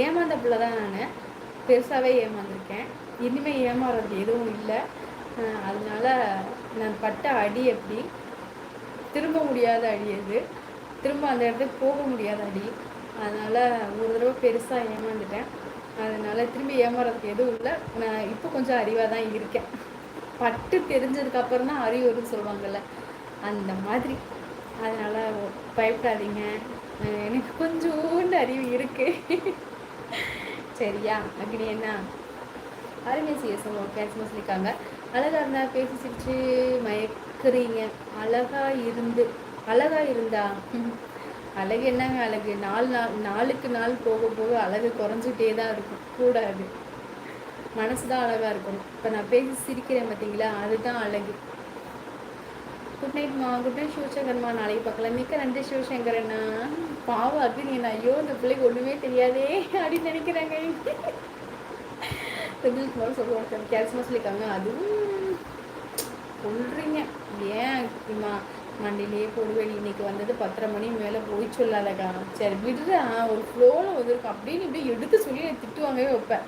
ஏமாந்த பிள்ளை தான் நான், பெருசாகவே ஏமாந்துருக்கேன். இனிமேல் ஏமாறது எதுவும் இல்லை. அதனால நான் பட்ட அடி எப்படி திரும்ப முடியாத அடி அது, திரும்ப அந்த இடத்துக்கு போக முடியாத அடி. அதனால் ஒரு தடவை பெருசாக ஏமாந்துட்டேன். அதனால் திரும்பி ஏமாறதுக்கு எதுவும் இல்லை. நான் இப்போ கொஞ்சம் அறிவாக தான் இருக்கேன். பட்டு தெரிஞ்சதுக்கப்புறம் தான் அறிவு வரும்னு சொல்லுவாங்கள்ல, அந்த மாதிரி. அதனால் பயப்படாதீங்க, எனக்கு கொஞ்சோண்டு அறிவு இருக்குது. சரியா? அப்படி என்ன அருமை செய்ய சொல்லுவோம். கேட்சுமா சொல்லியிருக்காங்க, அழகாக இருந்தால் பேசி சிரிச்சு மயக்கிறீங்க. அழகா இருந்தா அழகு என்னங்க அழகு? நாளுக்கு நாள் போக போக அழகு குறைஞ்சிட்டே தான் இருக்கும். கூடாது, மனசு தான் அழகாக இருக்கணும். இப்போ நான் பேசி சிரிக்கிறேன் பார்த்தீங்களா, அதுதான் அழகு. குட் நைட்மா. குட் நைட் சிவசங்கர்மா. நாளைக்கு பார்க்கலாம். மிக்க நன்றி சிவசங்கரண்ணா. பாவம் அக்னி, ஐயோ இந்த பிள்ளைக்கு ஒன்றுமே தெரியாதே அப்படின்னு நினைக்கிறாங்க. சொல்லுவாங்க கேல்சியமாக சொல்லியிருக்காங்க. அதுவும் சொல்கிறீங்க ஏன் இம்மா மண்டிலேயே போடுவேன். இன்னைக்கு வந்தது 10:30 மணி மேலே போய் சொல்லாதக்கா. சரி விடுறா, ஒரு ஃப்ளோவில் வந்துருக்கும் அப்படின்னு இப்படி எடுத்து சொல்லி திட்டுவாங்கவே வைப்பேன்.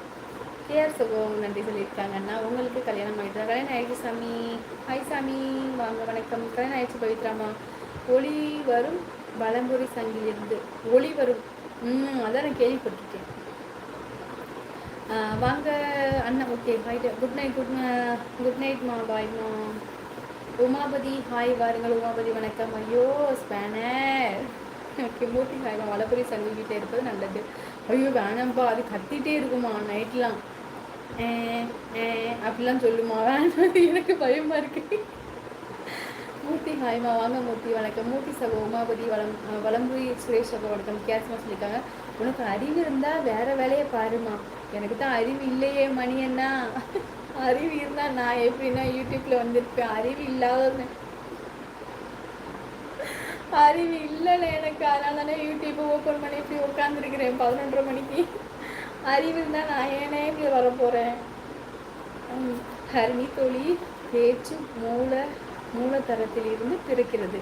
கேஆர் சகோ நன்றி சொல்லியிருக்காங்க. அண்ணா உங்களுக்கு கல்யாணம் ஆகிட்டா? கல்யாணம் ஆயிடுச்சு சாமி. ஹாய் சாமி, வாங்க வணக்கம். கல்யாணம் ஆயிடுச்சு பவித்ராமா. ஒளி வரும் பலம்புரி சங்கிலிருந்து ஒளி வரும். அதான் நான் கேள்விப்பட்டிருக்கேன். வாங்க அண்ணா. Okay right. குட் நைட்மா. பாய்மா. உமாபதி ஹாய், வாருங்கள் உமாபதி வணக்கம். ஐயோ ஸ்பேனர். ஓகே மூர்த்தி ஹாய்மா. வலப்புரி சங்கு வீட்டில் இருப்பது நல்லது. ஐயோ வேணாம்ப்பா, அது கத்திட்டே இருக்குமா நைட்லாம், அப்படிலாம் சொல்லுமா, வேணாம் எனக்கு பயமாக இருக்கு. மூர்த்தி ஹாய்மா. வாங்க மூர்த்தி வணக்கம். மூர்த்தி சகோ உமாபதி வலம்புரி சுரேஷ் சகோ வணக்கம். கேஸ்மா சொல்லியிருக்காங்க, உனக்கு அறிவு இருந்தால் வேற வேலையை பாருமா. எனக்கு தான் அறிவு இல்லையே மணி அண்ணா. அறிவு இருந்தால் நான் எப்படின்னா யூடியூப்பில் வந்திருப்பேன். அறிவு இல்லாத அறிவு இல்லைன்னு எனக்கு, அதனால தானே யூடியூப்பை ஓப்பன் பண்ணி இப்படி உட்காந்துருக்கிறேன் 11:30 மணிக்கு. அறிவு இருந்தால் நான் ஏனே இப்படி வர போகிறேன். ஹரிணி தோழி பேச்சு மூலதரத்தில் இருந்து பிறக்கிறது.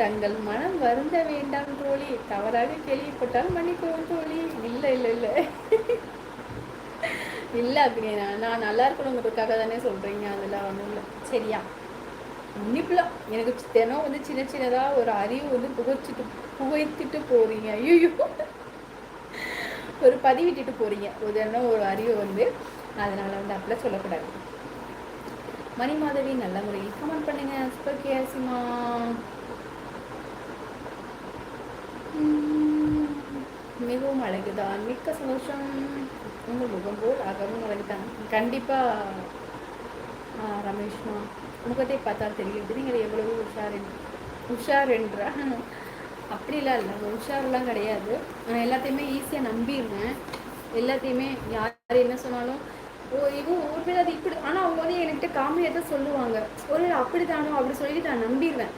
தங்கள் மனம் வருந்த வேண்டாம் தோழி. தவறாக கேள்விப்பட்டால் மன்னிக்கவும் தோழி. இல்லை இல்லை இல்லை இல்லை அப்படின்னா நான் நல்லா இருக்கணுங்கிறதுக்காக தானே சொல்கிறீங்க. அதெல்லாம் ஒன்றும் இல்லை. சரியா? மன்னிப்புலாம் எனக்கு தினம் வந்து சின்ன சின்னதாக ஒரு அறிவு வந்து புகைத்துட்டு போகிறீங்க. ஐயோ ஒரு பதிவிட்டுட்டு போகிறீங்க ஒரு தினம் ஒரு அறிவு வந்து. அதனால் வந்து அப்படிலாம் சொல்லக்கூடாது. மணிமாதவி நல்ல முறையில் கமெண்ட் பண்ணுங்க. சூப்பர் கேசிமா. மிகவும் அழகுதான். மிக்க சந்தோஷம். உங்கள் முகம் போல் அகவும் அழகுதான். கண்டிப்பாக ரமேஷ்மா, முகத்தை பார்த்தால் தெரிகிறது நீங்கள் எவ்வளவு உஷார் என்றா. அப்படிலாம் இல்லை, உஷாரெலாம் கிடையாது. நான் எல்லாத்தையுமே ஈஸியாக நம்பிடுவேன். எல்லாத்தையுமே யார் என்ன சொன்னாலும் ஒருவேளை அது இப்படி, ஆனால் அவங்க வந்து என்கிட்ட காமெடியாக தான் சொல்லுவாங்க. ஒரு அப்படி தானோ அப்படி சொல்லிட்டு நான் நம்பிடுவேன்.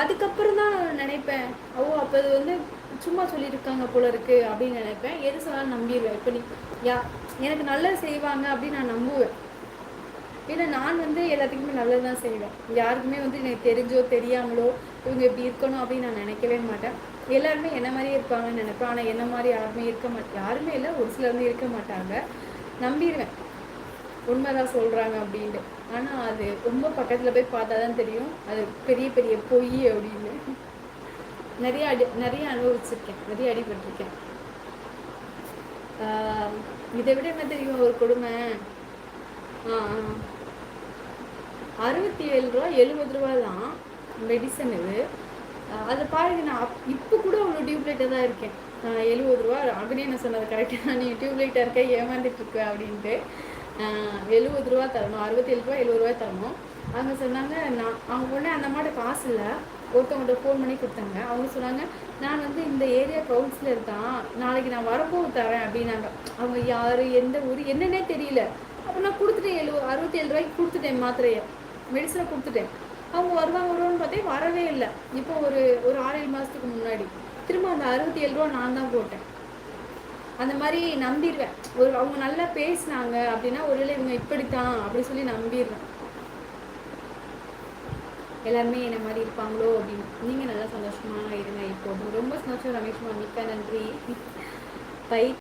அதுக்கப்புறம் தான் நான் நினைப்பேன், அப்போ அது வந்து சும்மா சொல்லியிருக்காங்க போல இருக்கு அப்படின்னு நினைப்பேன். எது சொன்னாலும் நம்பிடுவேன். இப்போ எனக்கு நல்லது செய்வாங்க அப்படின்னு நான் நம்புவேன். ஏன்னா நான் வந்து எல்லாத்துக்குமே நல்லது தான் செய்வேன். யாருக்குமே வந்து எனக்கு தெரிஞ்சோ தெரியாமலோ இவங்க இப்படி இருக்கணும் அப்படின்னு நான் நினைக்கவே மாட்டேன். எல்லாருமே என்ன மாதிரியே இருப்பாங்கன்னு நினைப்பேன். ஆனால் என்ன மாதிரி யாருமே இருக்க மாட்டேன். யாருமே இல்லை, ஒரு சிலர் வந்து இருக்க மாட்டாங்க. நம்பிடுவேன் உண்மைதான் சொல்கிறாங்க அப்படின்ட்டு. ஆனால் அது ரொம்ப பக்கத்தில் போய் பார்த்தா தான் தெரியும் அது பெரிய பெரிய பொய் அப்படின்னு. நிறைய அனுபவிச்சிருக்கேன், நிறைய அடிபட்டிருக்கேன். இதை விட என்ன தெரியும் ஒரு கொடுமை? 67 ரூபா 70 ரூபா தான் மெடிசன் இது. அதை பாருங்க, நான் இப்போ கூட அவ்வளோ டியூப்லைட்டாக தான் இருக்கேன். 70 ரூபா அப்படியே நான் சொன்னது கரெக்டாக, நீ டியூப்லைட்டாக இருக்க ஏமாந்துட்டு இருக்க அப்படின்ட்டு. 70 ரூபா தரணும், 67 ரூபா 70 ரூபாய் தரணும். அவங்க சொன்னாங்க, அவங்க உடனே அந்த மாதிரி காசு இல்லை, ஒருத்தவங்கள்ட்ட ஃபோன் பண்ணி கொடுத்தாங்க. அவங்க சொன்னாங்க, நான் வந்து இந்த ஏரியா கவுன்சிலர் தான், நாளைக்கு நான் வரும்போது தரேன் அப்படின்னாங்க. அவங்க யார், எந்த ஊர் என்னன்னே தெரியல. அப்போ நான் கொடுத்துட்டேன், 67 ரூபாய்க்கு கொடுத்துட்டேன், மாத்திரையை மெடிசனை கொடுத்துட்டேன். அவங்க வருவாங்கன்னு பார்த்தே வரவே இல்லை. இப்போ ஒரு 6-7 மாதத்துக்கு முன்னாடி திரும்ப அந்த 67 ரூபா நான் தான் போட்டேன். அந்த மாதிரி நம்பிடுவேன். அவங்க நல்லா பேசினாங்க அப்படின்னா ஒருவேளை இவங்க இப்படித்தான் அப்படி சொல்லி நம்பிடுவேன். எல்லாருமே என்ன மாதிரி இருப்பாங்களோ அப்படின்னு. நீங்கள் நல்லா சந்தோஷமாக இருங்க. இப்போ ரொம்ப சந்தோஷம் ரமேஷ்மா, மிக்க நன்றி. பை.